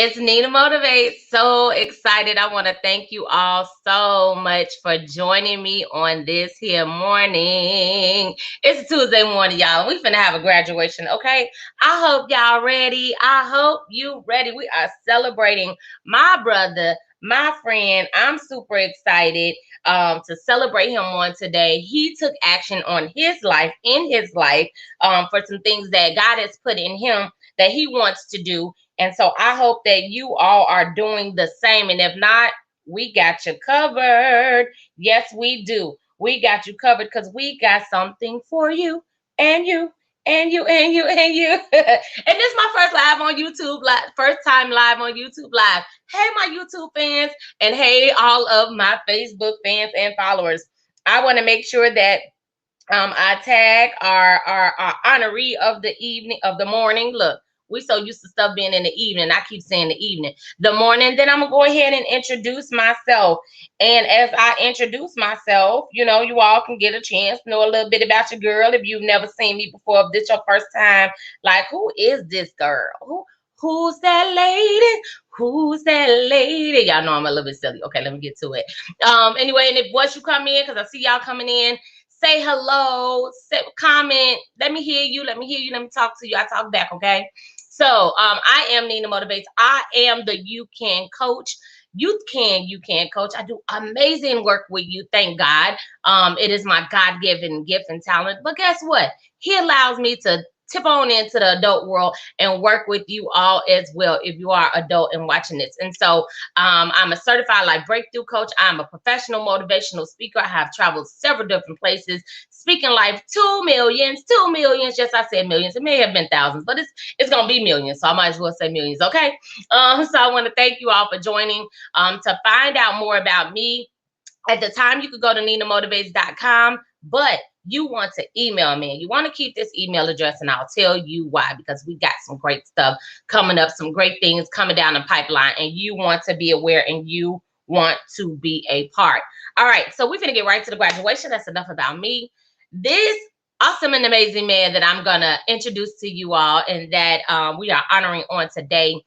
It's Nina Motivate. So excited. I want to thank you all so much for joining me on this here morning. It's Tuesday morning, y'all. We finna have a graduation, okay? I hope y'all ready. I hope you ready. We are celebrating my brother, my friend. I'm super excited to celebrate him on today. He took action on his life, for some things that God has put in him that he wants to do. And so I hope that you all are doing the same. And if not, we got you covered. Yes, we do. We got you covered because we got something for you and you and you and you and you. And this is my first live on YouTube, first time live on YouTube Live. Hey, my YouTube fans, and hey, all of my Facebook fans and followers. I want to make sure that I tag our honoree of the evening, of the morning. Look, we so used to stuff being in the evening. I keep saying the evening, the morning. Then I'm gonna go ahead and introduce myself. And as I introduce myself, you all can get a chance to know a little bit about your girl. If you've never seen me before, if this your first time, like, who is this girl? Who's that lady? Who's that lady? Y'all know I'm a little bit silly. Okay, let me get to it. Anyway, and if once you come in, because I see y'all coming in, say hello, comment. Let me hear you. Let me talk to you. I talk back, okay? So I am Nina Motivates. I am the You Can Coach. You can coach. I do amazing work with you. Thank God. It is my God-given gift and talent. But guess what? He allows me to tip on into the adult world and work with you all as well if you are adult and watching this. And so I'm a certified life breakthrough coach. I'm a professional motivational speaker. I have traveled several different places speaking life to millions. Yes, I said millions. It may have been thousands, but it's gonna be millions, so I might as well say millions. Okay. So I want to thank you all for joining. To find out more about me, at the time you could go to ninamotivates.com, but you want to email me. You want to keep this email address, and I'll tell you why, because we got some great stuff coming up, some great things coming down the pipeline, and you want to be aware and you want to be a part. All right, so we're going to get right to the graduation. That's enough about me. This awesome and amazing man that I'm going to introduce to you all and that we are honoring on today,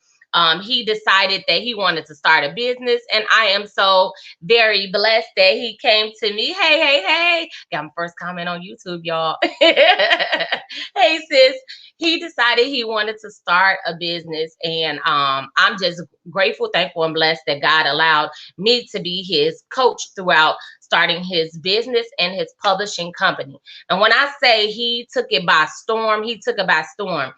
he decided that he wanted to start a business, and I am so very blessed that he came to me. Hey, got my first comment on YouTube, y'all. Hey, sis. He decided he wanted to start a business, and I'm just grateful, thankful, and blessed that God allowed me to be his coach throughout starting his business and his publishing company. And when I say he took it by storm, he took it by storm.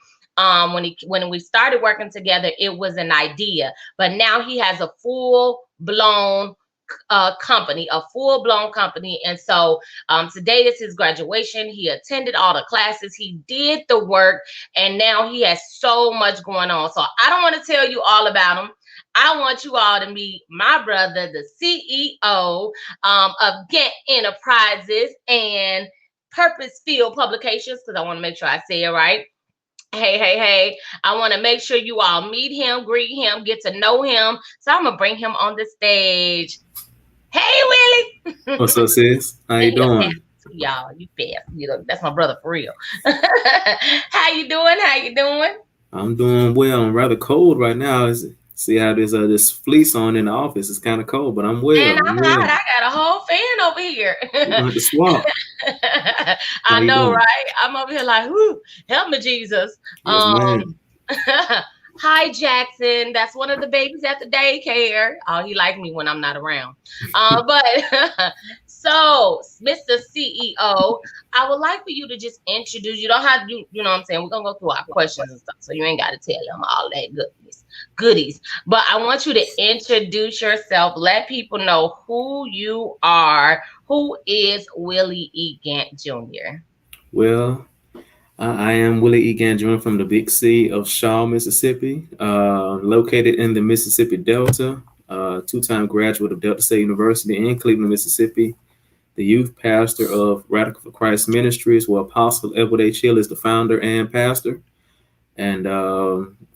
When we started working together, it was an idea, but now he has a full-blown company, and so today is his graduation. He attended all the classes, he did the work, and now he has so much going on. So I don't want to tell you all about him. I want you all to meet my brother, the CEO of Gant Enterprises and Purpose Field Publications, because I want to make sure I say it right. Hey. I want to make sure you all meet him, greet him, get to know him. So I'm going to bring him on the stage. Hey, Willie. What's up, sis? How you doing? Y'all, you fast. That's my brother for real. How you doing? I'm doing well. I'm rather cold right now. See how there's this fleece on in the office. It's kind of cold, but I'm well. And I'm hot. I got a whole fan over here. We're going to have to swap. I know, doing? Right? I'm over here like, whoo, help me, Jesus. Yes, Hi, Jackson. That's one of the babies at the daycare. Oh, he likes me when I'm not around. But so, Mr. CEO, I would like for you to just introduce. You don't have to, you know what I'm saying? We're going to go through our questions and stuff, so you ain't got to tell them all that goodies. But I want you to introduce yourself. Let people know who you are. Who is Willie E. Gant Jr.? Well, I am Willie E. Gant Jr. from the Big C of Shaw, Mississippi, located in the Mississippi Delta, two-time graduate of Delta State University in Cleveland, Mississippi, the youth pastor of Radical for Christ Ministries, where Apostle Edward H. Hill is the founder and pastor, and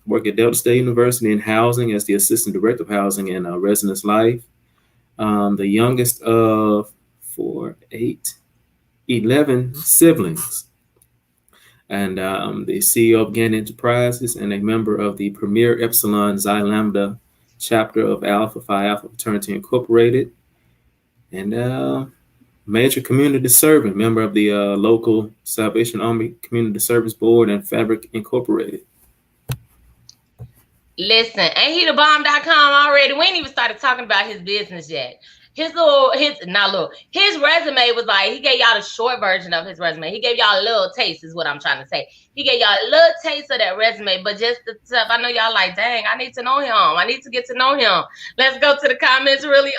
work at Delta State University in housing as the assistant director of housing and residence life. The youngest of 11 siblings. and the CEO of Gant Enterprises and a member of the premier Epsilon Xi Lambda chapter of Alpha Phi Alpha Fraternity Incorporated, and major community servant, member of the local Salvation Army Community Service Board and Fabric Incorporated. Listen, ain't he the bomb.com already? We ain't even started talking about his business yet. His resume was like, he gave y'all the short version of his resume. He gave y'all a little taste, is what I'm trying to say. He gave y'all a little taste of that resume, but just the stuff. I know y'all like, dang, I need to know him. I need to get to know him. Let's go to the comments really.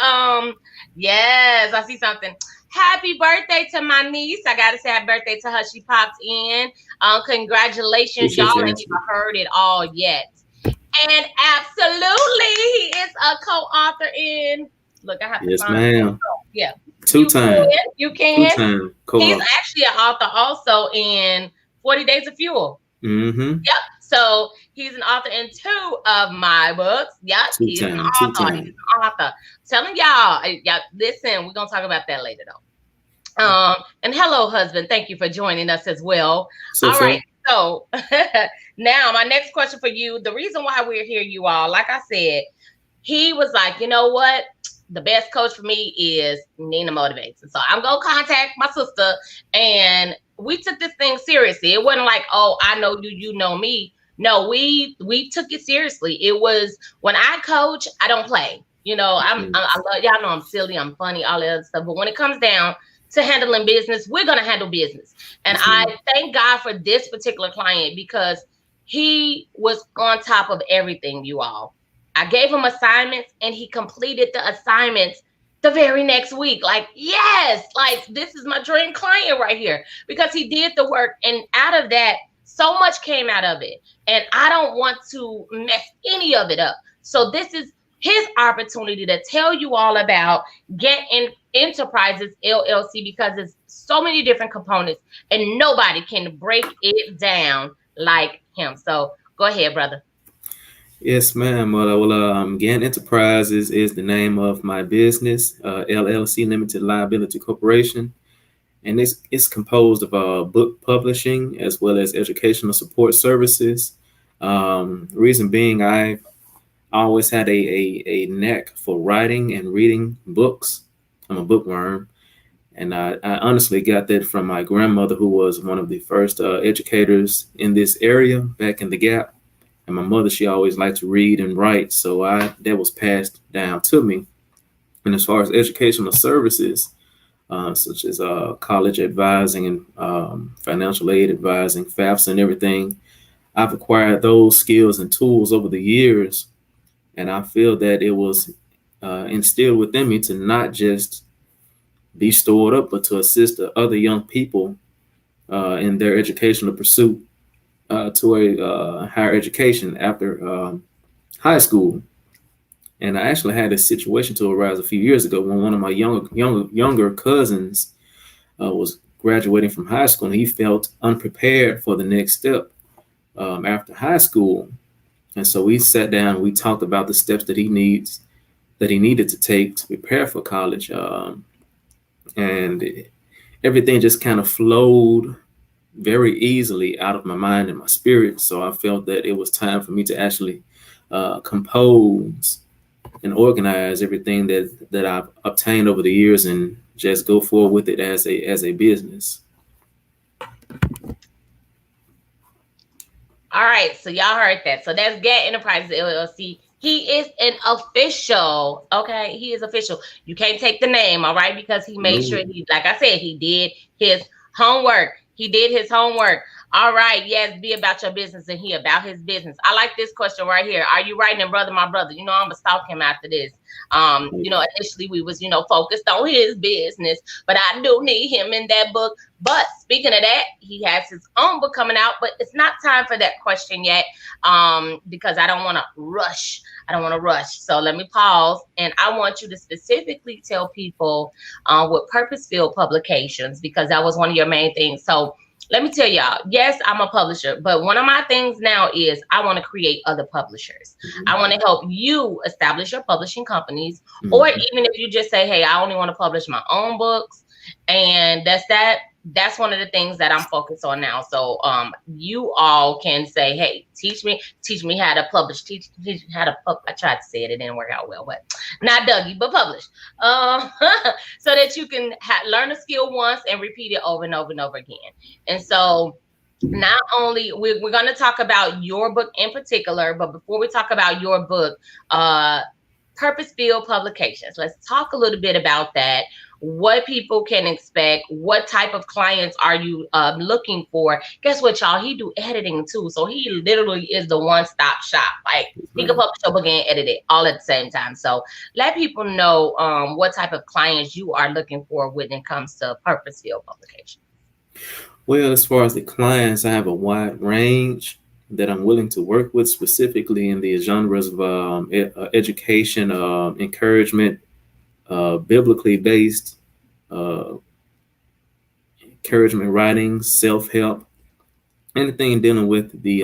Yes, I see something. Happy birthday to my niece. I gotta say happy birthday to her. She popped in. Congratulations. Y'all ain't even heard it all yet. And absolutely, he is a co-author in. Look, I have to find ma'am. Yeah. Two-time. You can. Two-time co-author. He's actually an author also in 40 Days of Fuel. Mm-hmm. Yep. So he's an author in 2 of my books. Yep. He's an author. He's an author. Telling y'all, listen, we're gonna talk about that later though. And hello, husband. Thank you for joining us as well. All right. So now my next question for you, the reason why we're here, you all, like I said, he was like, you know what? The best coach for me is Nina Motivates. And so I'm going to contact my sister, and we took this thing seriously. It wasn't like, oh, I know you, you know me. No, we took it seriously. It was when I coach, I don't play. You know, I love, y'all know I'm silly, I'm funny, all that other stuff. But when it comes down to handling business, we're going to handle business. And I thank God for this particular client because he was on top of everything, you all. I gave him assignments and he completed the assignments the very next week. Like, yes, like this is my dream client right here because he did the work. And out of that, so much came out of it. And I don't want to mess any of it up. So this is his opportunity to tell you all about Gant Enterprises LLC because there's so many different components and nobody can break it down like him. So go ahead, brother. Yes, ma'am. Well, Gant Enterprises is the name of my business, LLC Limited Liability Corporation, and it's composed of book publishing as well as educational support services. Reason being, I always had a knack for writing and reading books. I'm a bookworm, and I honestly got that from my grandmother, who was one of the first educators in this area back in the Gap. And my mother, she always liked to read and write, so that was passed down to me. And as far as educational services, such as college advising and financial aid advising, FAFSA and everything, I've acquired those skills and tools over the years. And I feel that it was instilled within me to not just be stored up, but to assist the other young people in their educational pursuit to a higher education after high school. And I actually had a situation to arise a few years ago when one of my younger cousins was graduating from high school, and he felt unprepared for the next step after high school. And so we sat down and we talked about the steps that he needed to take to prepare for college. And everything just kind of flowed very easily out of my mind and my spirit. So I felt that it was time for me to actually compose and organize everything that I've obtained over the years and just go forward with it as a business. All right, so y'all heard that. So that's Gant Enterprises LLC. He is an official. Okay, he is official. You can't take the name, all right, because he made sure like I said, he did his homework. He did his homework. All right, yes, be about your business and he about his business. I like this question right here. Are you writing Brother My Brother? You know, I'm gonna stalk him after this. You know, initially we was, focused on his business, but I do need him in that book. But speaking of that, he has his own book coming out, but it's not time for that question yet because I don't want to rush. So let me pause. And I want you to specifically tell people with Purpose-Filled Publications, because that was one of your main things. So let me tell y'all, yes, I'm a publisher, but one of my things now is I want to create other publishers. I want to help you establish your publishing companies, or even if you just say, hey, I only want to publish my own books and that's that, that's one of the things that I'm focused on now. So you all can say, hey, teach me how to publish, teach me how to I tried to say it, it didn't work out well, but not Dougie, but publish. Um so that you can learn a skill once and repeat it over and over and over again. And so not only we're going to talk about your book in particular, but before we talk about your book, Purpose Field Publications, let's talk a little bit about that. What people can expect, what type of clients are you looking for? Guess what, y'all, he do editing too, so he literally is the one-stop shop. Like, he can publish your book and edit it all at the same time. So let people know what type of clients you are looking for when it comes to Purpose Field Publications. Well, as far as the clients, I have a wide range that I'm willing to work with, specifically in the genres of education, encouragement, biblically based encouragement writings, self-help, anything dealing with the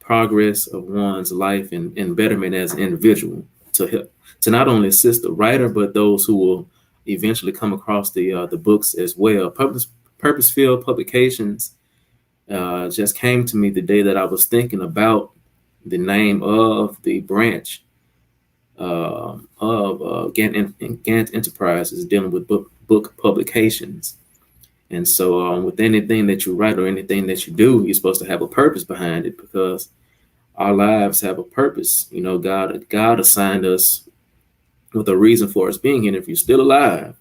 progress of one's life and betterment as an individual, to help to not only assist the writer, but those who will eventually come across the books as well. Purpose Field Publications just came to me the day that I was thinking about the name of the branch of Gant Enterprises dealing with book publications. And so with anything that you write or anything that you do, you're supposed to have a purpose behind it, because our lives have a purpose. You know, God assigned us with a reason for us being here. And if you're still alive,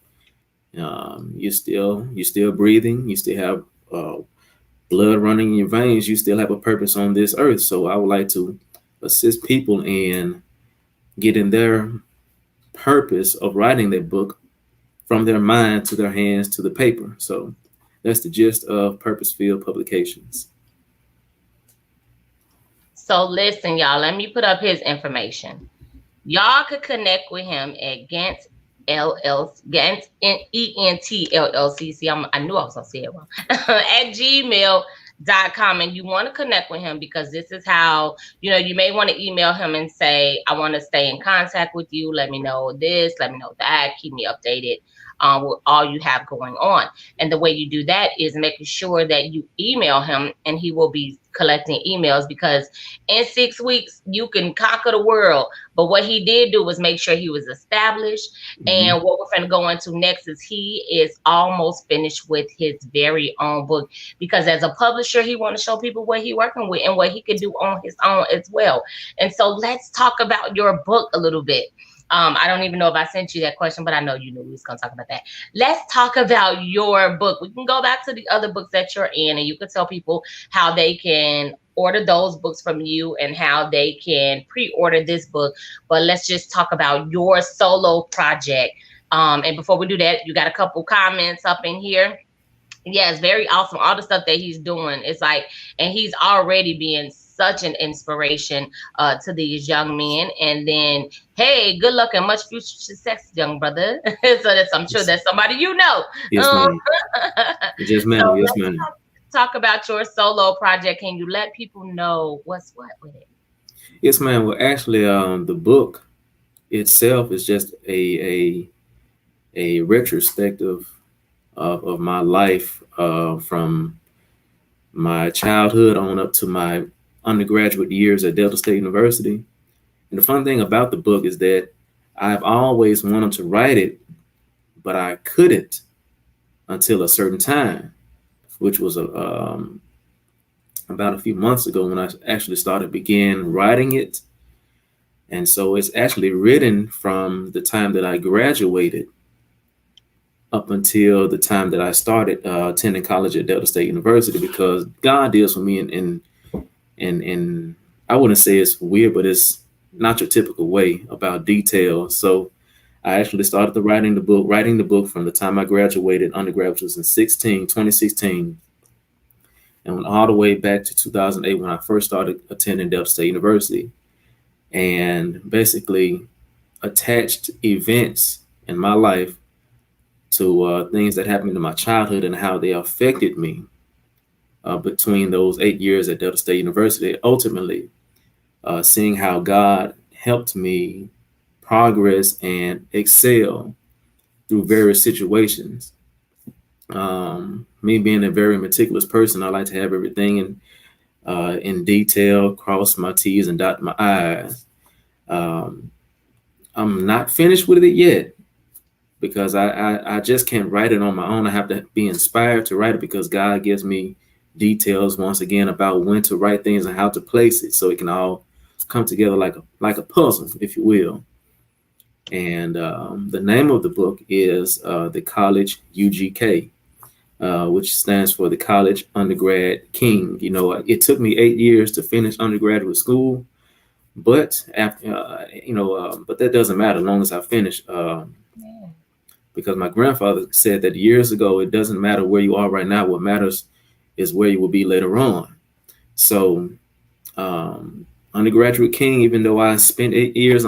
you're still breathing, you still have blood running in your veins, you still have a purpose on this earth. So I would like to assist people in getting their purpose of writing their book from their mind to their hands to the paper. So that's the gist of Purpose Field Publications. So listen, y'all, let me put up his information. Y'all could connect with him at Gant LLC, Gant ENT I knew I was gonna say it wrong. At gmail.com, and you want to connect with him because this is how, you may want to email him and say, I want to stay in contact with you. Let me know this, let me know that, keep me updated with all you have going on. And the way you do that is making sure that you email him, and he will be collecting emails, because in 6 weeks you can conquer the world. But what he did do was make sure he was established. Mm-hmm. And what we're going to go into next is he is almost finished with his very own book, because as a publisher, he want to show people what he working with and what he can do on his own as well. And so let's talk about your book a little bit. I don't even know if I sent you that question, but I know you knew we was going to talk about that. Let's talk about your book. We can go back to the other books that you're in, and you can tell people how they can order those books from you and how they can pre-order this book. But let's just talk about your solo project. And before we do that, you got a couple comments up in here. Yeah, it's very awesome. All the stuff that he's doing, it's like, and he's already being such an inspiration to these young men. And then, hey, good luck and much future success, young brother. So I'm sure that's somebody you know. Yes, ma'am. Yes, ma'am. So yes, ma'am. Talk about your solo project. Can you let people know what's what with it? Yes, ma'am. Well, actually, the book itself is just a retrospective of my life from my childhood on up to my undergraduate years at Delta State University. And the fun thing about the book is that I've always wanted to write it, but I couldn't until a certain time, which was about a few months ago when I actually began writing it. And so it's actually written from the time that I graduated up until the time that I started attending college at Delta State University, because God deals with me in I wouldn't say it's weird, but it's not your typical way about details. So I actually started writing the book from the time I graduated undergrad, which was in 2016, and went all the way back to 2008 when I first started attending Delta State University, and basically attached events in my life to things that happened in my childhood and how they affected me between those 8 years at Delta State University, ultimately seeing how God helped me progress and excel through various situations. Me being a very meticulous person, I like to have everything in detail, cross my T's and dot my I's. Um, I'm not finished with it yet because I just can't write it on my own. I have to be inspired to write it because God gives me details once again about when to write things and how to place it so it can all come together like a puzzle, if you will. And the name of the book is the College UGK, which stands for the College Undergrad King. You know, it took me 8 years to finish undergraduate school, but after but that doesn't matter as long as I finish. Because my grandfather said that years ago, it doesn't matter where you are right now. What matters is where you will be later on. So, undergraduate king, even though I spent 8 years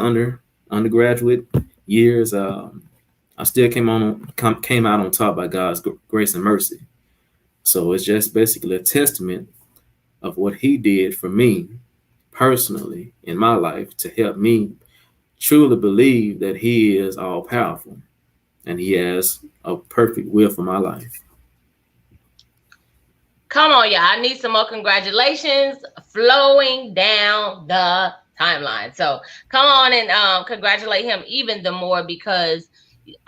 undergraduate years, I still came out on top by God's grace and mercy. So it's just basically a testament of what He did for me personally in my life to help me truly believe that He is all powerful and He has a perfect will for my life. Come on, y'all. I need some more congratulations flowing down the timeline. So come on and congratulate him even the more, because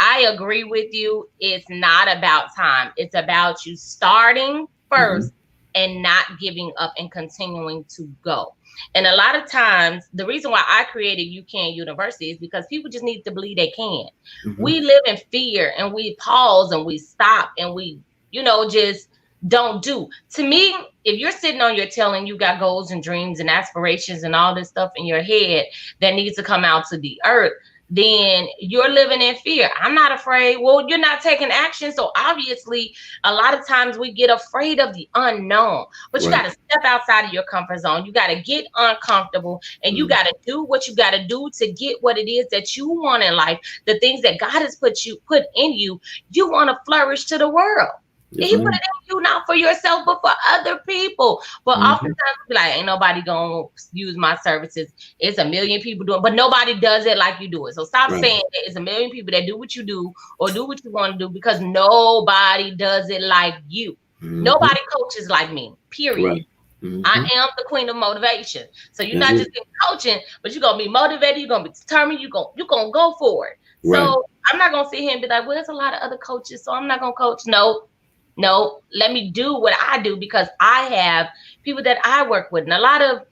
I agree with you. It's not about time. It's about you starting first and not giving up and continuing to go. And a lot of times, the reason why I created You Can University is because people just need to believe they can. We live in fear and we pause and we stop and we, just don't do. To me, if you're sitting on your tail and you got goals and dreams and aspirations and all this stuff in your head that needs to come out to the earth, then you're living in fear. I'm not afraid. Well, you're not taking action. So obviously, a lot of times we get afraid of the unknown, but you got to step outside of your comfort zone. You got to get uncomfortable and you got to do what you got to do to get what it is that you want in life. The things that God has put in you, you want to flourish to the world. He put it in you not for yourself, but for other people. But oftentimes we be like, ain't nobody gonna use my services. It's a million people doing, but nobody does it like you do it. So stop saying that it's a million people that do what you do or do what you want to do, because nobody does it like you. Nobody coaches like me. Period. I am the queen of motivation. So you're not just coaching, but you're gonna be motivated. You're gonna be determined. You're gonna go for it. So I'm not gonna sit here and be like, well, there's a lot of other coaches, so I'm not gonna coach. No, let me do what I do, because I have people that I work with. And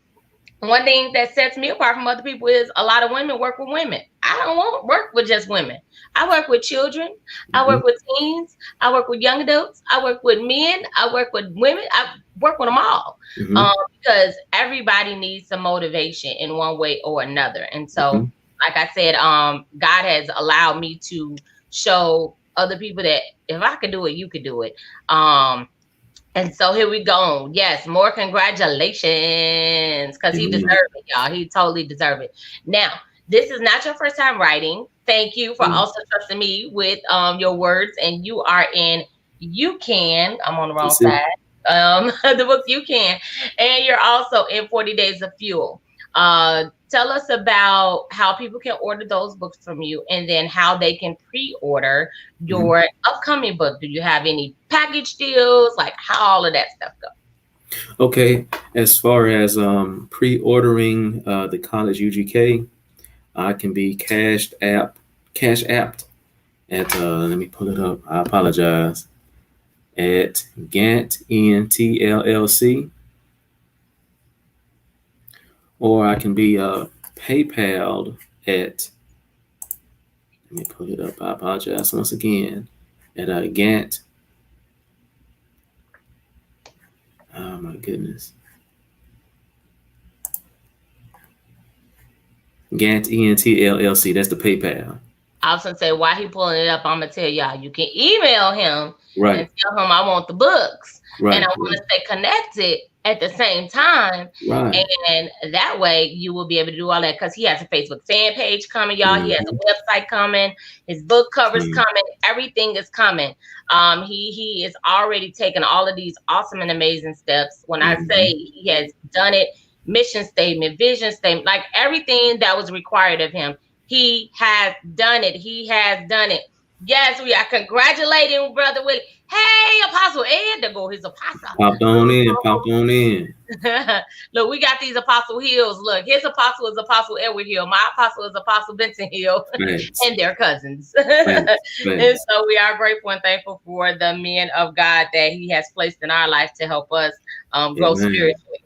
one thing that sets me apart from other people is a lot of women work with women. I don't want to work with just women. I work with children. I work with teens. I work with young adults. I work with men. I work with women. I work with them all, because everybody needs some motivation in one way or another. And so, like I said, God has allowed me to show other people that if I could do it, you could do it. And so here we go. Yes, more congratulations, because he deserved it, y'all. He totally deserved it. Now, this is not your first time writing. Thank you for also trusting me with your words. And you are in You Can. I'm on the wrong side. The book You Can. And you're also in 40 Days of Fuel. Tell us about how people can order those books from you, and then how they can pre-order your upcoming book. Do you have any package deals? Like, how all of that stuff go? Okay, as far as pre-ordering the College UGK, I can be cash apped at let me pull it up. I apologize. At Gant LLC, or I can be PayPal at. Let me pull it up. I apologize once again. At Gant. Oh my goodness. Gant LLC. That's the PayPal. I was gonna say, why he pulling it up, I'm gonna tell y'all. You can email him and tell him I want the books and I want to stay connected at the same time. And that way you will be able to do all that, because he has a Facebook fan page coming, y'all. He has a website coming, his book covers coming, everything is coming. He is already taken all of these awesome and amazing steps. When I say he has done it, mission statement, vision statement, like everything that was required of him, he has done it. He has done it. Yes, we are congratulating Brother Willie. Hey, Apostle Ed, there go his apostle. Popped on in, popped on in. Look, we got these Apostle Hills. Look, his apostle is Apostle Edward Hill. My apostle is Apostle Benson Hill, Facts, and they're cousins. facts, And facts. so we are grateful and thankful for the men of God that He has placed in our life to help us grow Amen. spiritually.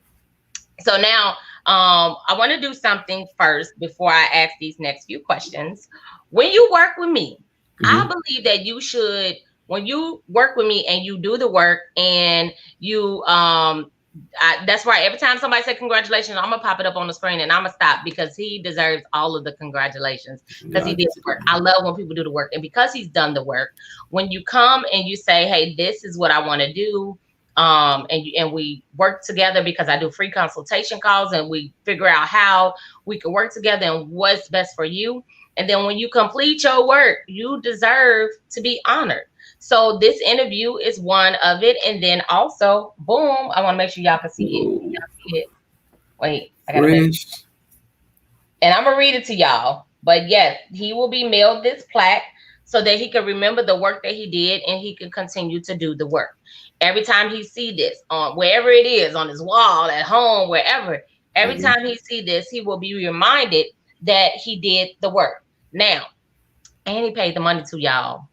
So now, I want to do something first before I ask these next few questions. When you work with me, I Mm-hmm. believe that you should, when you work with me and you do the work and you, that's right. Every time somebody say congratulations, I'm gonna pop it up on the screen and I'm gonna stop because he deserves all of the congratulations because he God did gets the the work. glory. I love when people do the work, and because he's done the work. When you come and you say, "Hey, this is what I want to do," and we work together because I do free consultation calls and we figure out how we can work together and what's best for you. And then when you complete your work, you deserve to be honored. So this interview is one of it. And then also, boom, I want to make sure y'all can see it. Can Whoa, y'all see it? Wait, I gotta make, fresh. and I'm gonna read it to y'all. But yes, he will be mailed this plaque so that he can remember the work that he did and he can continue to do the work. Every time he see this on wherever it is, on his wall, at home, wherever, every Mm-hmm. time he see this, he will be reminded that he did the work. Now, and he paid the money to y'all.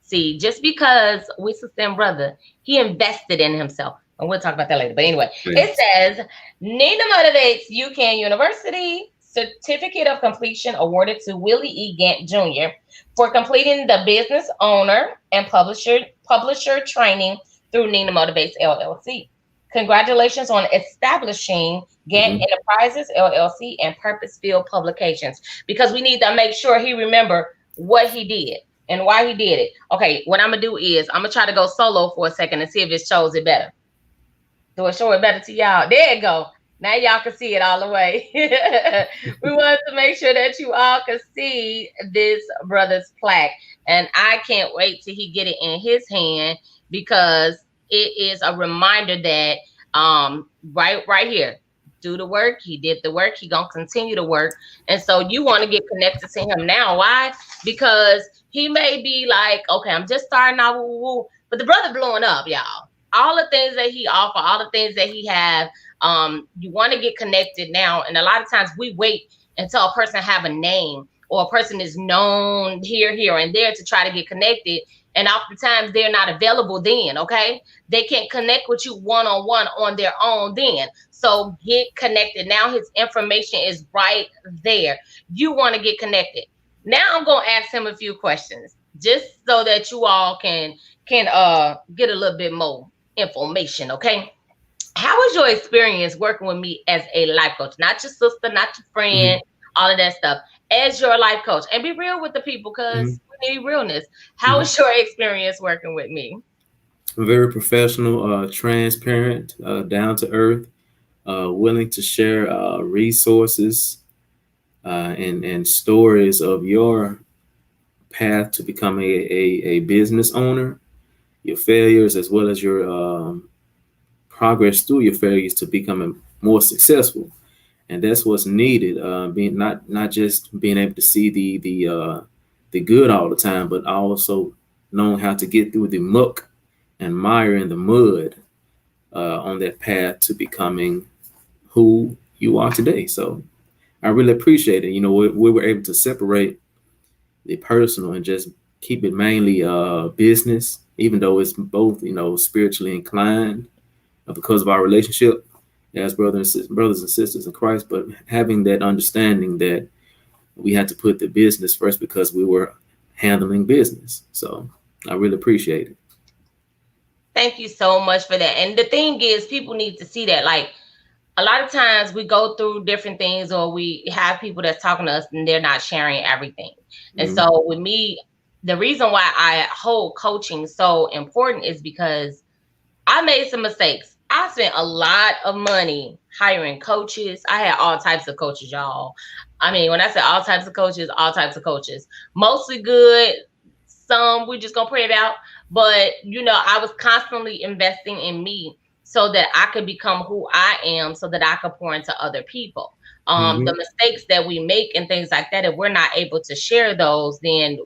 See, just because we sister and brother, he invested in himself. And we'll talk about that later. But anyway, it Facts. says Nina Motivates UCAN University Certificate of Completion awarded to Willie E. Gant Jr. for completing the business owner and publisher training through Nina Motivates LLC. Congratulations on establishing Gant Mm-hmm. Enterprises LLC and Purpose Field Publications, because we need to make sure he remember what he did and why he did it. Okay, what I'm gonna do is I'm gonna try to go solo for a second and see if it shows it better. Do it show it better to y'all? There you go. Now y'all can see it all the way. We wanted to make sure that you all could see this brother's plaque, and I can't wait till he get it in his hand because it is a reminder that right here, do the work. He did the work. He gonna continue to work, and so you want to get connected to him now. Why? Because he may be like, okay, I'm just starting out, woo, woo, but the brother blowing up, y'all. All the things that he offer, all the things that he have, you want to get connected now. And a lot of times we wait until a person have a name or a person is known here, and there to try to get connected. And oftentimes they're not available then, okay? They can't connect with you one-on-one on their own then. So get connected. Now his information is right there. You want to get connected. Now I'm going to ask him a few questions just so that you all can get a little bit more information, okay? How was your experience working with me as a life coach? Not your sister, not your friend, Mm-hmm. all of that stuff. As your life coach. And be real with the people because we need realness. How Mm-hmm. was your experience working with me? Very professional, transparent, down to earth, willing to share resources and stories of your path to become a business owner, your failures as well as your progress through your failures to becoming more successful. And that's what's needed. Being not just being able to see the good all the time, but also knowing how to get through the muck and mire and the mud on that path to becoming who you are today. So I really appreciate it. You know, we were able to separate the personal and just keep it mainly business, even though it's both, you know, spiritually inclined because of our relationship as brothers and sisters in Christ. But having that understanding that we had to put the business first because we were handling business. So I really appreciate it. Thank you so much for that. And the thing is, people need to see that. Like, a lot of times we go through different things or we have people that's talking to us and they're not sharing everything. And Mm-hmm. so with me, the reason why I hold coaching so important is because I made some mistakes. I spent a lot of money hiring coaches. I had all types of coaches, y'all. I mean, when I say all types of coaches, all types of coaches, mostly good. Some we just gonna pray about, but I was constantly investing in me so that I could become who I am, so that I could pour into other people. Mm-hmm. The mistakes that we make and things like that, if we're not able to share those, then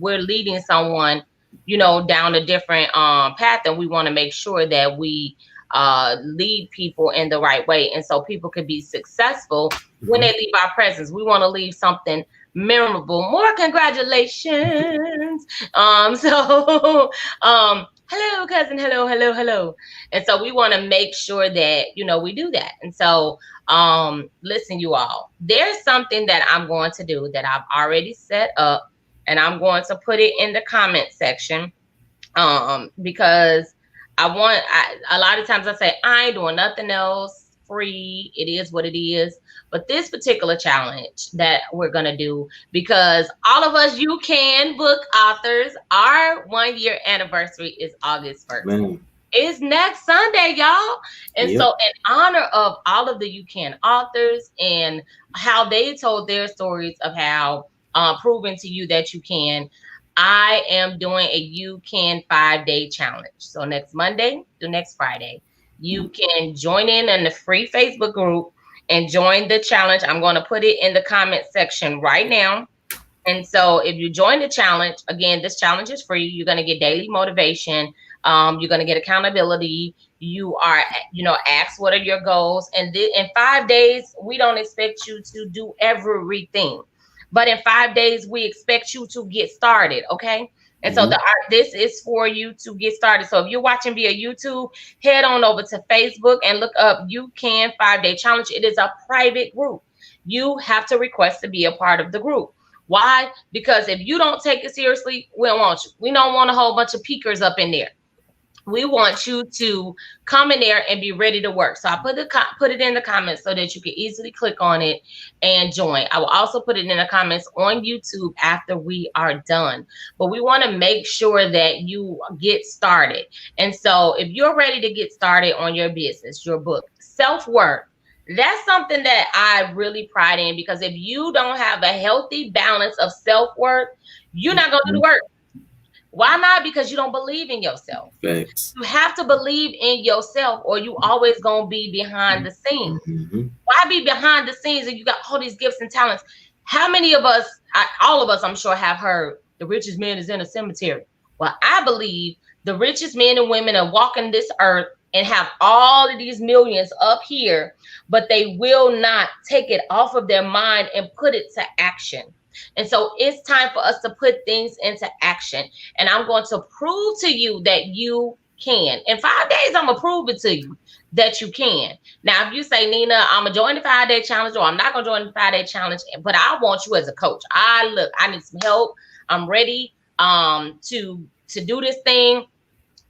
we're leading someone, down a different path, and we want to make sure that we lead people in the right way, and so people can be successful when they leave our presence. We want to leave something memorable. More congratulations. So hello cousin, hello, hello, hello. And so we want to make sure that we do that. And so listen, you all, there's something that I'm going to do that I've already set up, and I'm going to put it in the comment section, because a lot of times I say I ain't doing nothing else free. It is what it is. But this particular challenge that we're going to do, because all of us You Can book authors, our 1-year anniversary is August 1st. Man. It's next Sunday, y'all. And so in honor of all of the You Can authors and how they told their stories of how proving to you that you can, I am doing a You Can 5-day challenge. So next Monday through next Friday, you can join in the free Facebook group and join the challenge. I'm going to put it in the comment section right now. And so if you join the challenge, again, this challenge is free. You're going to get daily motivation. You're going to get accountability. You are, asked what are your goals. And in 5 days, we don't expect you to do everything. But in 5 days, we expect you to get started, okay? And so this is for you to get started. So if you're watching via YouTube, head on over to Facebook and look up You Can 5-Day Challenge. It is a private group. You have to request to be a part of the group. Why? Because if you don't take it seriously, we don't want you. We don't want a whole bunch of peekers up in there. We want you to come in there and be ready to work. So I put it in the comments so that you can easily click on it and join. I will also put it in the comments on YouTube after we are done. But we want to make sure that you get started. And so if you're ready to get started on your business, your book, self-worth, that's something that I really pride in, because if you don't have a healthy balance of self-worth, you're not going to do the work. Why not? Because you don't believe in yourself. Thanks. You have to believe in yourself, or you always going to be behind the scenes. Why be behind the scenes and you got all these gifts and talents? How many of us, all of us, I'm sure, have heard the richest man is in a cemetery? Well, I believe the richest men and women are walking this earth and have all of these millions up here, but they will not take it off of their mind and put it to action. And so it's time for us to put things into action. And I'm going to prove to you that you can. In 5 days, I'm going to prove it to you that you can. Now, if you say, Nina, I'm going to join the 5-day challenge, or I'm not going to join the 5-day challenge, but I want you as a coach. I need some help. I'm ready to do this thing.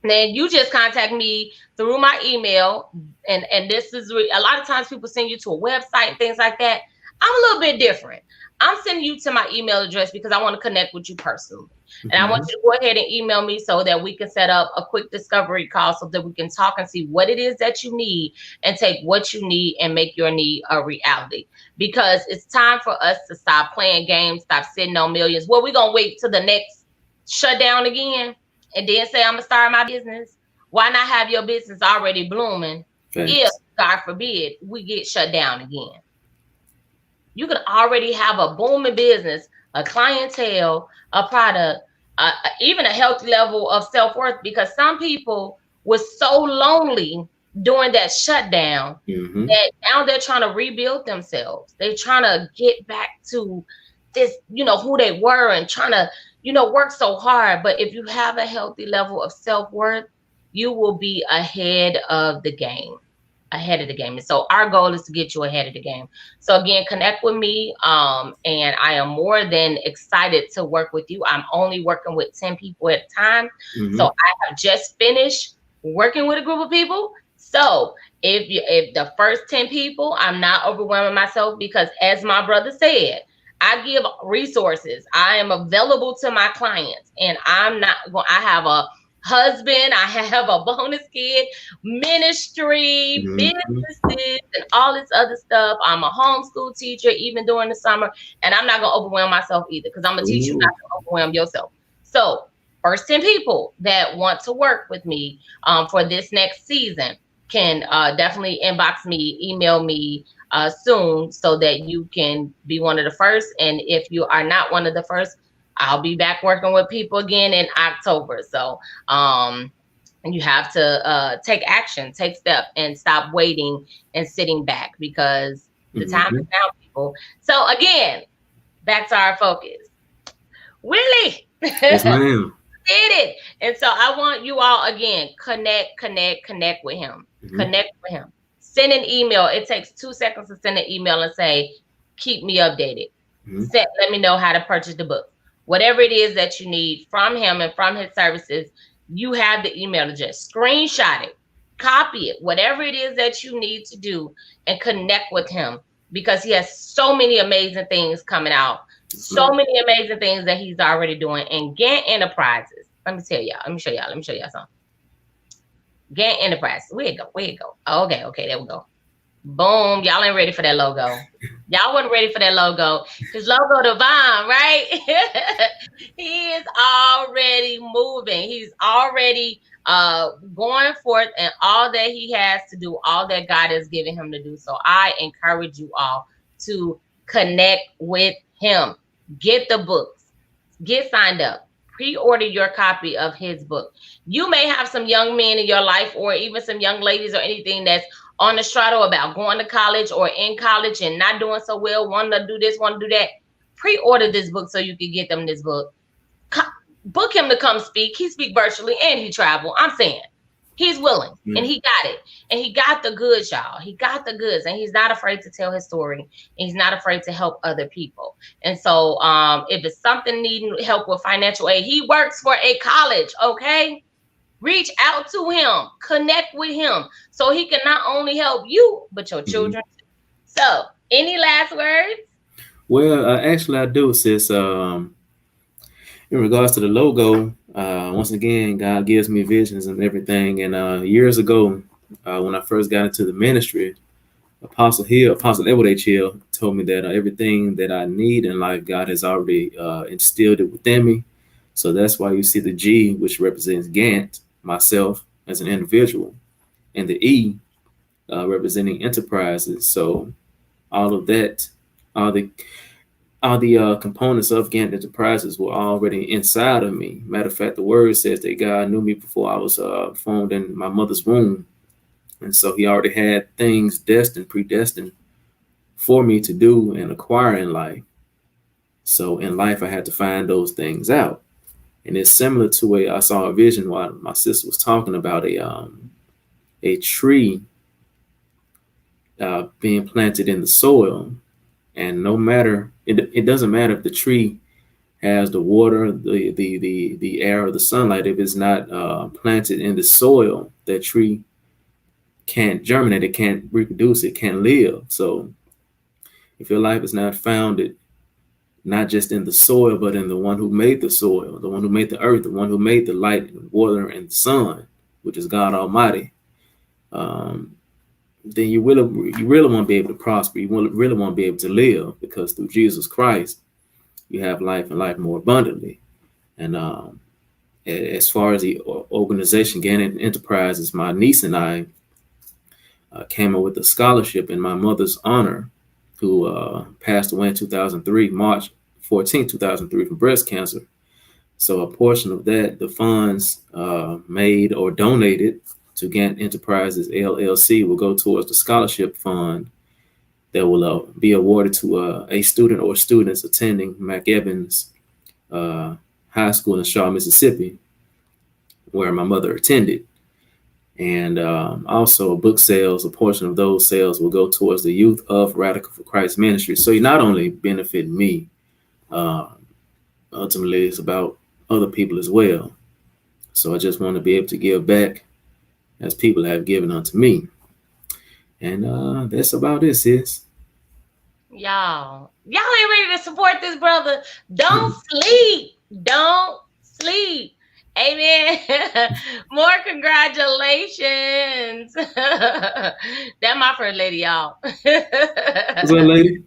Then you just contact me through my email. And this is a lot of times people send you to a website and things like that. I'm a little bit different. I'm sending you to my email address because I want to connect with you personally. And I want you to go ahead and email me so that we can set up a quick discovery call so that we can talk and see what it is that you need and take what you need and make your need a reality. Because it's time for us to stop playing games, stop sitting on millions. Well, we're going to wait till the next shutdown again and then say, I'm going to start my business. Why not have your business already blooming if, God forbid, we get shut down again? You can already have a booming business, a clientele, a product, even a healthy level of self-worth, because some people were so lonely during that shutdown that now they're trying to rebuild themselves. They're trying to get back to this, who they were, and trying to, work so hard. But if you have a healthy level of self-worth, you will be ahead of the game. And so our goal is to get you ahead of the game. So again, connect with me. And I am more than excited to work with you. I'm only working with 10 people at a time. So I have just finished working with a group of people. So if the first 10 people, I'm not overwhelming myself, because as my brother said, I give resources. I am available to my clients, and I have a husband, I have a bonus kid, ministry, businesses, and all this other stuff. I'm a homeschool teacher, even during the summer, and I'm not going to overwhelm myself either, because I'm going to teach you not to overwhelm yourself. So first 10 people that want to work with me for this next season can definitely inbox me, email me soon, so that you can be one of the first. And if you are not one of the first, I'll be back working with people again in October. So you have to take action, take steps, and stop waiting and sitting back, because the time is Mm-hmm. now, people. So again, back to our focus. Willie Yes, did ma'am. it. And so I want you all, again, connect with him. Mm-hmm. Connect with him. Send an email. It takes 2 seconds to send an email and say, keep me updated. Mm-hmm. Let me know how to purchase the book. Whatever it is that you need from him and from his services, you have the email address. Screenshot it, copy it, whatever it is that you need to do, and connect with him, because he has so many amazing things coming out, Yes, so ma'am. many amazing things that he's already doing. And Gant Enterprises, let me tell y'all, let me show y'all something. Gant Enterprises, where it go? Oh, okay, there we go. Boom. Y'all ain't ready for that logo. Y'all wasn't ready for that logo. His logo divine, right? He is already moving. He's already going forth, and all that he has to do, all that God has given him to do. So I encourage you all to connect with him. Get the books. Get signed up. Pre-order your copy of his book. You may have some young men in your life, or even some young ladies, or anything that's on the struggle about going to college or in college and not doing so well, wanting to do this, want to do that. Pre-order this book so you can get them this book. Book him to come speak. He speak virtually and he travel. I'm saying he's willing, and he got it. And he got the goods, y'all. He got the goods, and he's not afraid to tell his story. And he's not afraid to help other people. And so if it's something needing help with financial aid, he works for a college, okay? Reach out to him, connect with him, so he can not only help you, but your Mm-hmm. children. So, any last words? Well, actually, I do, sis. In regards to the logo, once again, God gives me visions and everything. And years ago, when I first got into the ministry, Apostle Edward H. Hill told me that everything that I need in life, God has already instilled it within me. So that's why you see the G, which represents Gant, myself as an individual, and the E representing enterprises. So all of that, all the components of Gant Enterprises were already inside of me. Matter of fact, the word says that God knew me before I was formed in my mother's womb. And so he already had things predestined for me to do and acquire in life. So in life, I had to find those things out. And it's similar to I saw a vision while my sister was talking about a tree being planted in the soil. And no matter, it doesn't matter if the tree has the water, the air, or the sunlight. If it's not planted in the soil, that tree can't germinate, it can't reproduce, it can't live. So if your life is not founded not just in the soil, but in the one who made the soil, the one who made the earth, the one who made the light and water and the sun, which is God Almighty, then you really won't be able to prosper. You really won't be able to live, because through Jesus Christ, you have life and life more abundantly. And as far as the organization, Gannett Enterprises, my niece and I came up with a scholarship in my mother's honor, who passed away in 2003, March 14, 2003, from breast cancer. So a portion of that, the funds made or donated to Gant Enterprises LLC, will go towards the scholarship fund that will be awarded to a student or students attending McEvans High School in Shaw, Mississippi, where my mother attended. And also book sales, a portion of those sales will go towards the youth of Radical for Christ Ministry. So you not only benefit me, ultimately it's about other people as well. So I just want to be able to give back as people have given unto me. And that's about it, sis. Y'all ain't ready to support this brother. Don't sleep. Don't sleep. Amen. More congratulations. That my first lady, y'all. What's up, lady?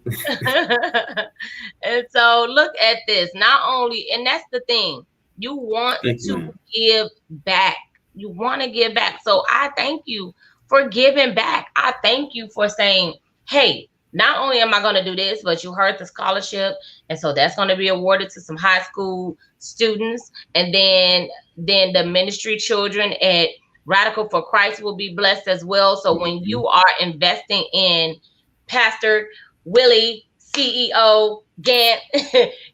And so look at this. Not only, and that's the thing, you want to give back. You want to give back. So I thank you for giving back. I thank you for saying, hey, not only am I going to do this, but you heard the scholarship, and so that's going to be awarded to some high school students, and then the ministry children at Radical for Christ will be blessed as well. So when Mhm. you are investing in Pastor Willie, CEO Gant,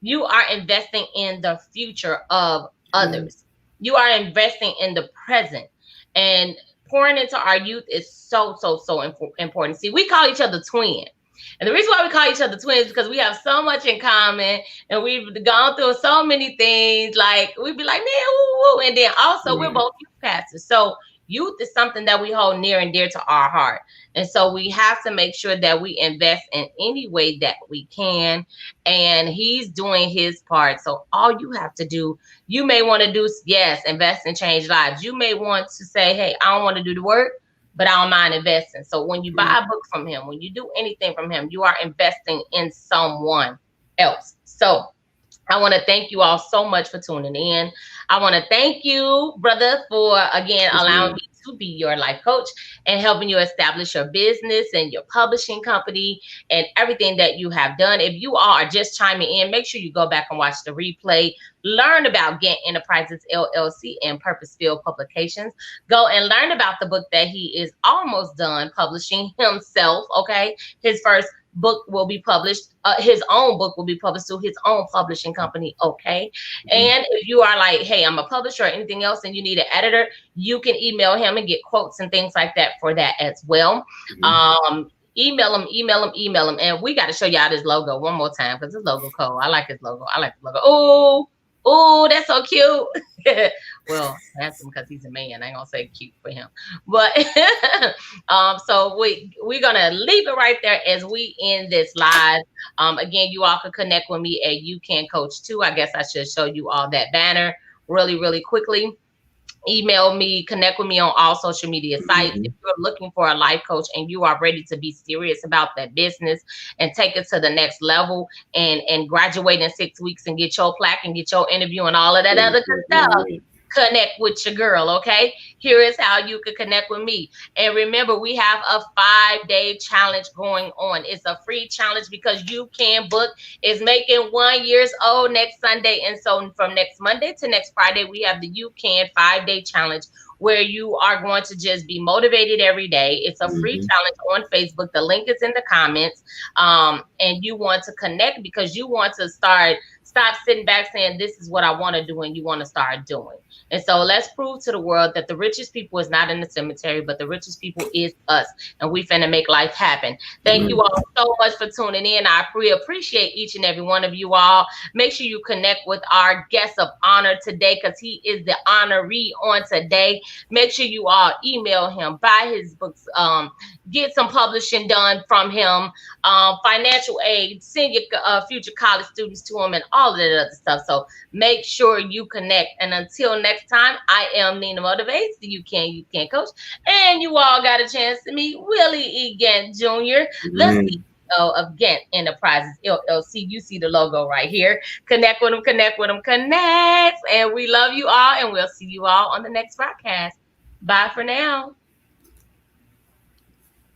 you are investing in the future of Right. others. You are investing in the present. And pouring into our youth is so, so, so important. See, we call each other twin. And the reason why we call each other twins is because we have so much in common and we've gone through so many things. Like, we'd be like, man, woo, woo. And then also, we're Right. both youth pastors. So, youth is something that we hold near and dear to our heart. And so, we have to make sure that we invest in any way that we can. And he's doing his part. So, all you have to do, you may want to do, yes, invest and change lives. You may want to say, hey, I don't want to do the work, but I don't mind investing. So when you buy a book from him, when you do anything from him, you are investing in someone else. So I want to thank you all so much for tuning in. I want to thank you, brother, for again Yes, allowing ma'am. me to be your life coach and helping you establish your business and your publishing company and everything that you have done. If you all are just chiming in, make sure you go back and watch the replay. Learn about Gant Enterprises LLC and Purposefield Publications. Go and learn about the book that he is almost done publishing himself. Okay, his first book will be published. His own book will be published through his own publishing company. Okay. Mhm. And if you are like, hey, I'm a publisher or anything else and you need an editor, you can email him and get quotes and things like that for that as well. Mhm. Email him, email him, email him. And we got to show y'all this logo one more time because this logo cool. I like his logo. I like the logo. Oh, oh, that's so cute. Well, handsome because he's a man. I ain't gonna say cute for him. But so we're gonna leave it right there as we end this live. Again, you all can connect with me at youcancoach2. I guess I should show you all that banner really, really quickly. Email me, connect with me on all social media sites. If Mhm. you're looking for a life coach and you are ready to be serious about that business and take it to the next level and graduate in 6 weeks and get your plaque and get your interview and all of that Right, other good right, right, stuff, right. connect with your girl. Okay, here is how you can connect with me. And remember, we have a 5-day challenge going on. It's a free challenge because you can book is making 1 years old next Sunday. And so from next Monday to next Friday, we have the You Can 5-day challenge where you are going to just be motivated every day. It's a free Mhm. challenge on Facebook. The link is in the comments. And you want to connect because you want to stop sitting back saying, this is what I want to do, and you want to start doing. And so let's prove to the world that the richest people is not in the cemetery, but the richest people is us. And we finna make life happen. Thank you Right. all so much for tuning in. I appreciate each and every one of you all. Make sure you connect with our guest of honor today because he is the honoree on today. Make sure you all email him, buy his books, get some publishing done from him, financial aid, send your future college students to him, and all of that other stuff. So make sure you connect. And until next time, I am Nina Motivates, the You Can Coach. And you all got a chance to meet Willie E. Gant Jr., the Man. CEO of Gant Enterprises LLC. You see the logo right here. Connect with them, connect with them, connect. And we love you all, and we'll see you all on the next broadcast. Bye for now.